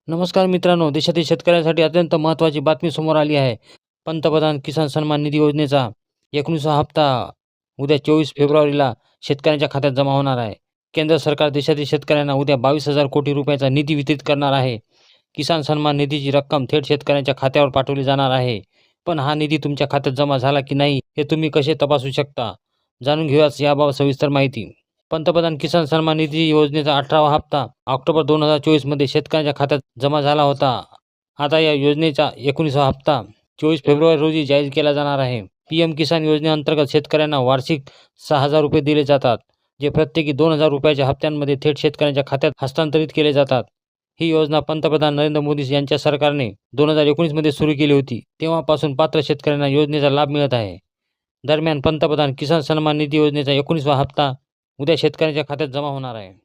नमस्कार मित्रांनो, देशातील शेतकऱ्यांसाठी अत्यंत महत्त्वाची बातमी समोर आली आहे. पंतप्रधान किसान सन्मान निधी योजनेचा 19वा हप्ता उद्या 24 फेब्रुवारीला शेतकऱ्यांच्या खात्यात जमा होणार आहे. केंद्र सरकार देशातील शेतकऱ्यांना उद्या 22,000 कोटी रुपयाचा निधी वितरित करणार आहे. किसान सन्मान निधीची रक्कम थेट शेतकऱ्यांच्या खात्यावर पाठवली जाणार आहे. पण हा निधी तुमच्या खात्यात जमा झाला की नाही हे तुम्ही कसे तपासू शकता? जाणून घेऊयाच याबाबत सविस्तर माहिती. पंतप्रधान किसान सन्मान निधी योजनेचा 18वा हप्ता ऑक्टोबर 2024 मध्ये शेतकऱ्यांच्या खात्यात जमा झाला होता. आता या योजनेचा 19वा हप्ता 24 फेब्रुवारी रोजी जाहीर केला जाणार आहे. पीएम किसान योजनेअंतर्गत शेतकऱ्यांना वार्षिक 6,000 रुपये दिले जातात, जे प्रत्येकी 2,000 रुपयाच्या हप्त्यांमध्ये थेट शेतकऱ्यांच्या खात्यात हस्तांतरित केले जातात. ही योजना पंतप्रधान नरेंद्र मोदी यांच्या सरकारने 2019 मध्ये सुरू केली होती. तेव्हापासून पात्र शेतकऱ्यांना योजनेचा लाभ मिळत आहे. दरम्यान पंतप्रधान किसान सन्मान निधी योजनेचा 19वा हप्ता उद्या शेतकऱ्यांच्या खात्यात जमा होणार आहे.